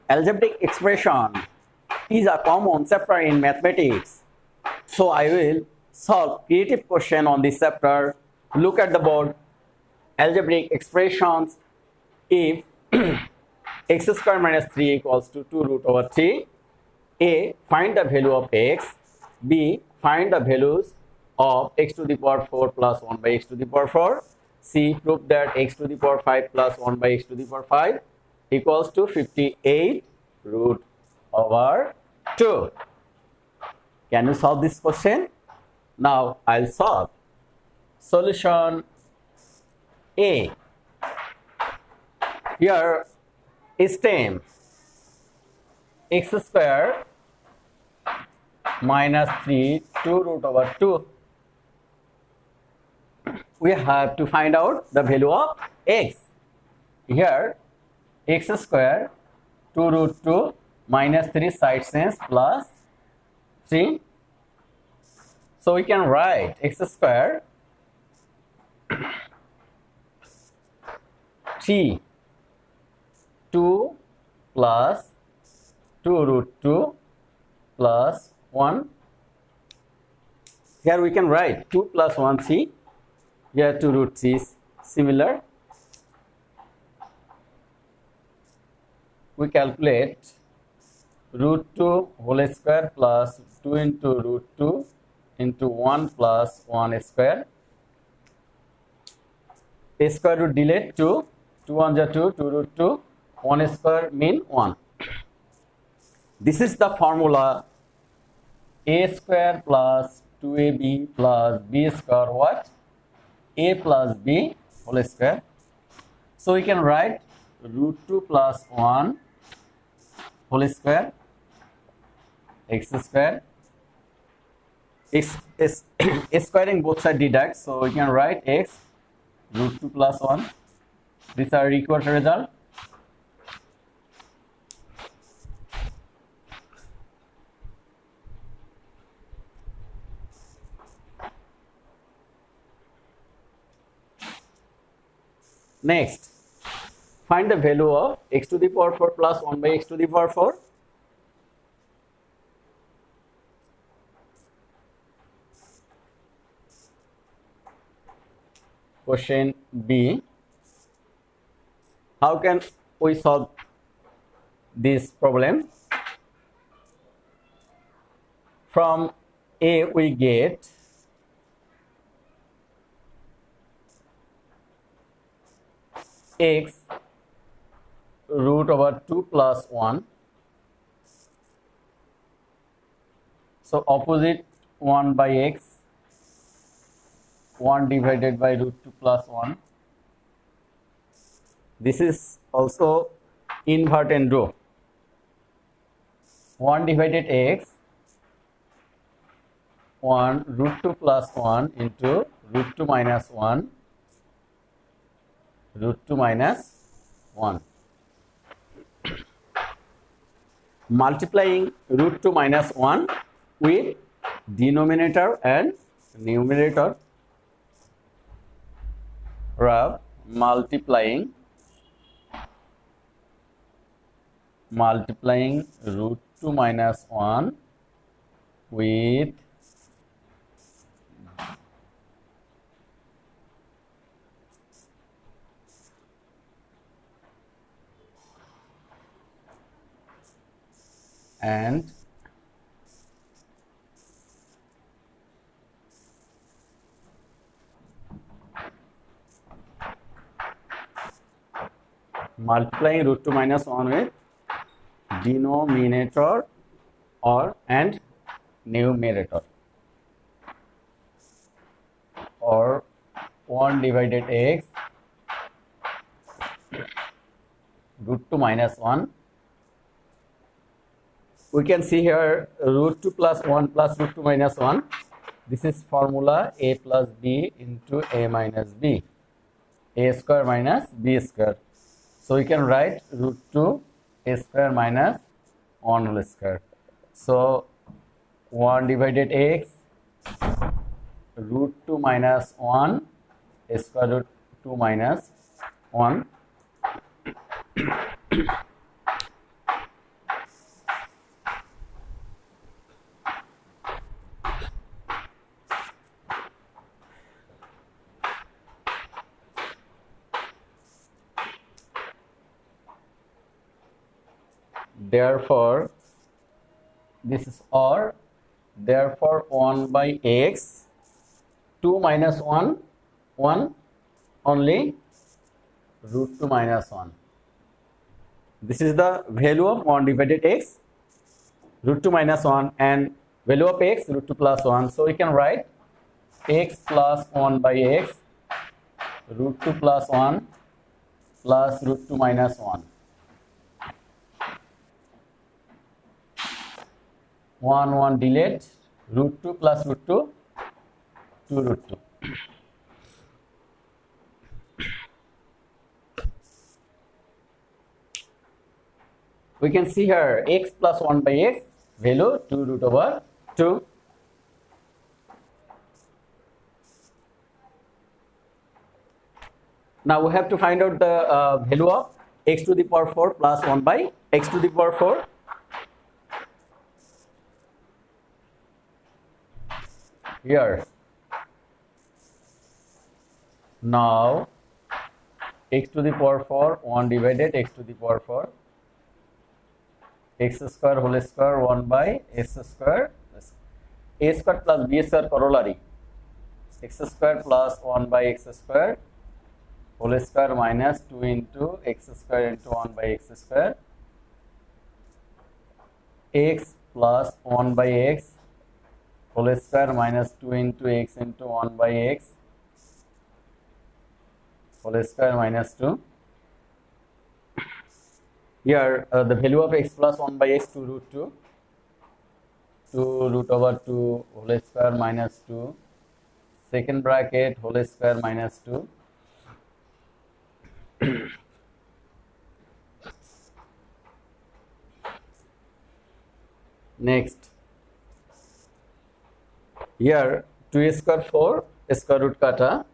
algebraic expression is a common chapter in mathematics. So I will solve creative question on this chapter. Look at the board. Algebraic expressions. If x square minus 3 equals to 2 root over 3, A. Find the value of x. B. Find the values of x to the power 4 plus 1 by x to the power 4. C. Prove that x to the power 5 plus 1 by x to the power 5 equals to 58 root over 2. Can you solve this question? Now I'll solve. Solution A. Here stem x square minus 3 2 root over 2. We have to find out the value of x. Here x square 2 root 2 minus 3 side sense plus 3. So we can write x square 3 2 plus 2 root 2 plus 1. Here we can write 2 plus 1 3. Here 2 root 3 is similar. We calculate root 2 whole square plus 2 into root 2 into 1 plus 1 square. A square root delete 2. 2 1 is 2, 2 root 2. 1 square mean 1. This is the formula. A square plus 2ab plus b square what? A plus b whole square. So we can write root 2 plus 1 whole square x square. Squaring both sides deduct, so we can write x root 2 plus 1. These are required result. Next, find the value of x to the power 4 plus 1 by x to the power 4. Question B. How can we solve this problem? From A we get x root over 2 plus 1. So opposite 1 by x, 1 divided by root 2 plus 1. This is also inverted row. 1 divided x, 1 root 2 plus 1 into root 2 minus 1, root 2 minus 1. Multiplying root 2 minus 1 with denominator and numerator. Rub multiplying root 2 minus 1 with and multiplying root 2 minus 1 with denominator or and numerator, or 1 divided x root 2 minus 1. We can see here root 2 plus 1 plus root 2 minus 1. This is formula a plus b into a minus b, a square minus b square. So we can write root 2 a square minus 1 whole square. So 1 divided x root 2 minus 1 square root 2 minus 1. therefore this is or, therefore 1 by x, 2 minus 1, 1, only root 2 minus 1. This is the value of 1 divided x, root 2 minus 1, and value of x, root 2 plus 1. So we can write x plus 1 by x, root 2 plus 1 plus root 2 minus 1. 1, 1 delete, root 2 plus root 2, 2 root 2. We can see here x plus 1 by x, value 2 root over 2. Now we have to find out the value of x to the power 4 plus 1 by x to the power 4. Here. Now x to the power 4, 1 divided x to the power 4. X square whole square 1 by s square, a square plus b square corollary, x square plus 1 by x square whole square minus 2 into x square into 1 by x square, x plus 1 by x whole square minus 2 into x into 1 by x whole square minus 2. Here the value of x plus 1 by x, 2 root 2, 2 root over 2 whole square minus 2, second bracket whole square minus 2. Next, here 2 square 4 square root kata,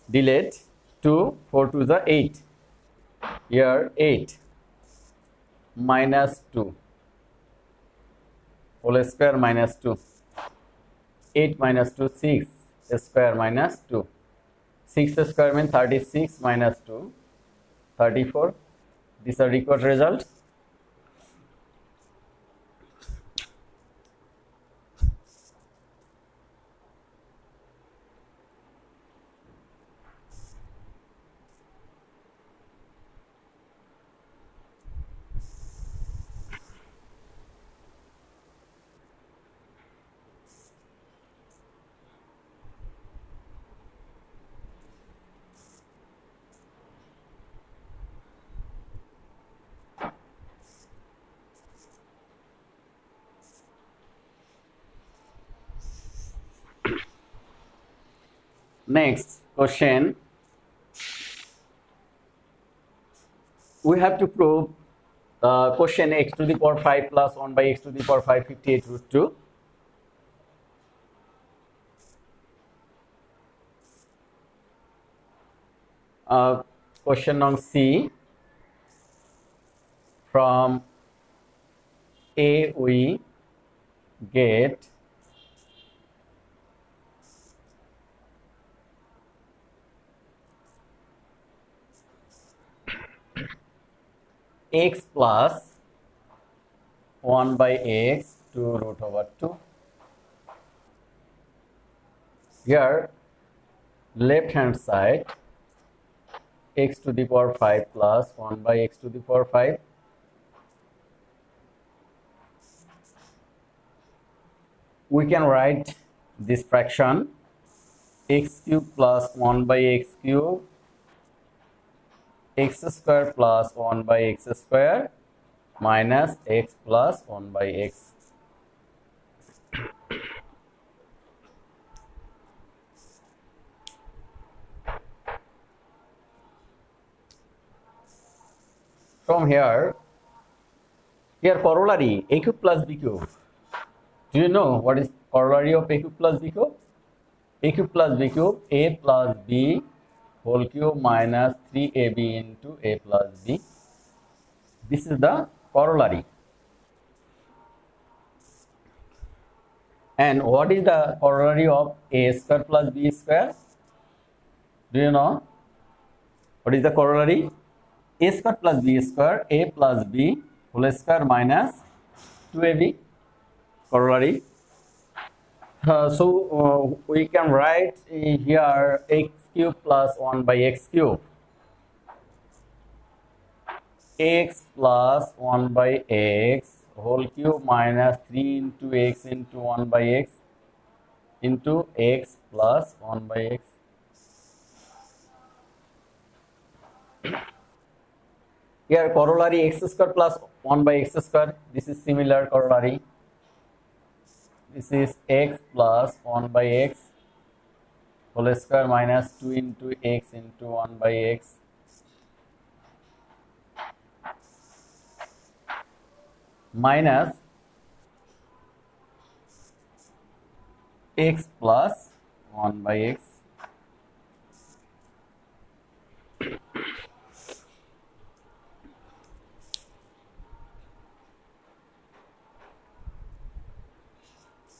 delete 2, 4 to the 8, here 8 minus 2 whole square minus 2, 8 minus 2, 6 square minus 2, 6 square means 36 minus 2, 34. These are required result. Next question, we have to prove question x to the power 5 plus 1 by x to the power 5, 58 root 2. Question on C. From A we get x plus 1 by x 2 root over 2. Here left hand side x to the power 5 plus 1 by x to the power 5. We can write this fraction x cube plus 1 by x cube, x square plus 1 by x square minus x plus 1 by x. From here corollary a cube plus b cube. Do you know what is corollary of a cube plus b cube? A cube plus b cube, a plus b whole cube minus 3ab into a plus b. This is the corollary. And what is the corollary of a square plus b square? Do you know what is the corollary? A square plus b square, a plus b whole square minus 2ab corollary. So we can write here x cube plus 1 by x cube. X plus 1 by x whole cube minus 3 into x into 1 by x into x plus 1 by x. Here corollary x square plus 1 by x square. This is similar corollary. This is x plus 1 by x whole square minus 2 into x into 1 by x minus x plus 1 by x.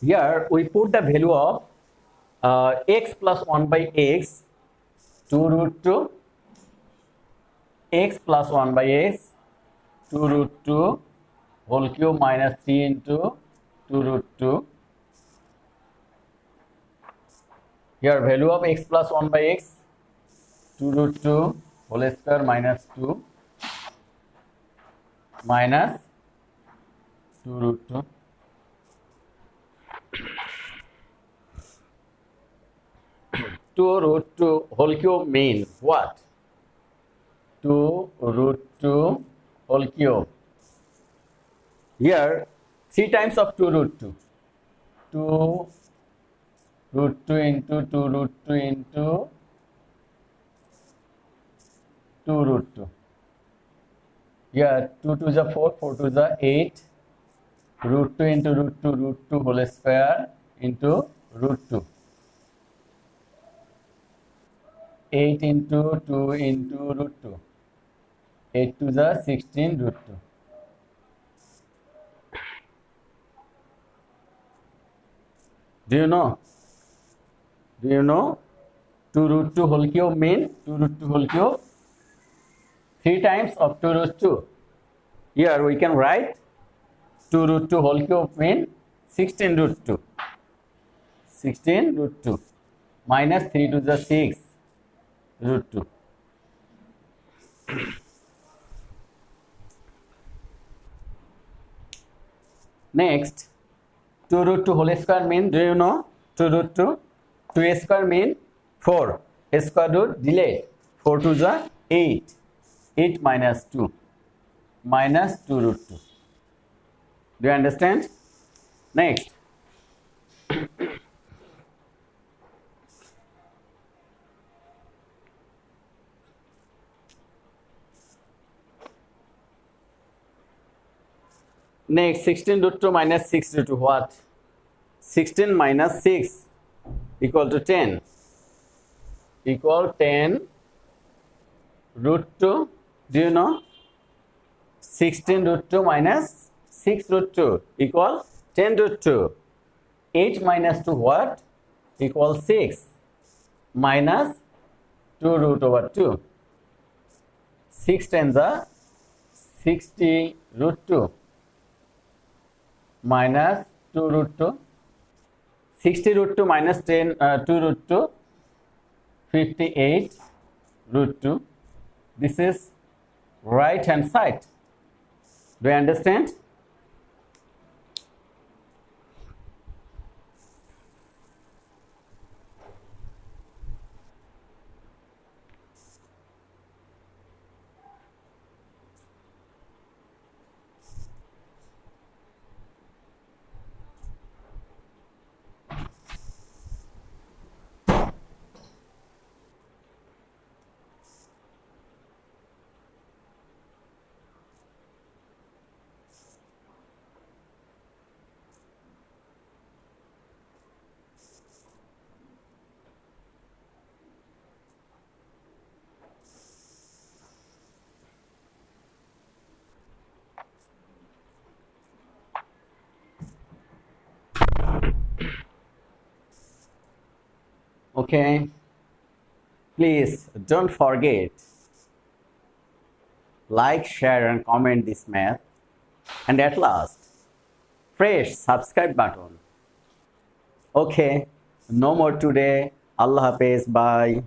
Here we put the value of x plus 1 by x 2 root 2, x plus 1 by x 2 root 2 whole cube minus 3 into 2 root 2. Here value of x plus 1 by x 2 root 2 whole square minus 2 minus 2 root 2. Root 2 whole cube mean what? 2 root 2 whole cube. Here 3 times of 2 root 2. 2 root 2 into 2 root 2 into 2 root 2. Here 2 to the 4, 4 to the 8. Root 2 into root 2 whole square into root 2. 8 into 2 into root 2. 8 to the 16 root 2. Do you know? 2 root 2 whole cube mean 2 root 2 whole cube? 3 times of 2 root 2. Here we can write 2 root 2 whole cube mean 16 root 2. 16 root 2 minus 3 to the 6 root 2. Next, 2 root 2 whole square mean, do you know? 2 root 2, 2 square mean 4. Square root delete. 4 to the 8. 8 minus 2. Minus 2 root 2. Do you understand? Next. Next, 16 root 2 minus 6 root 2, what? 16 minus 6 equal to 10. Equal 10 root 2. Do you know? 16 root 2 minus 6 root 2 equal 10 root 2. 8 minus 2 what? Equal 6 minus 2 root over 2. 6 tens are 60 root 2 minus 2 root 2. 60 root 2 minus 2 root 2. 58 root 2. This is right hand side. Do you understand? Okay, please don't forget like, share and comment this math. and at last press subscribe button. Okay, no more today. Allah Hafiz. Bye.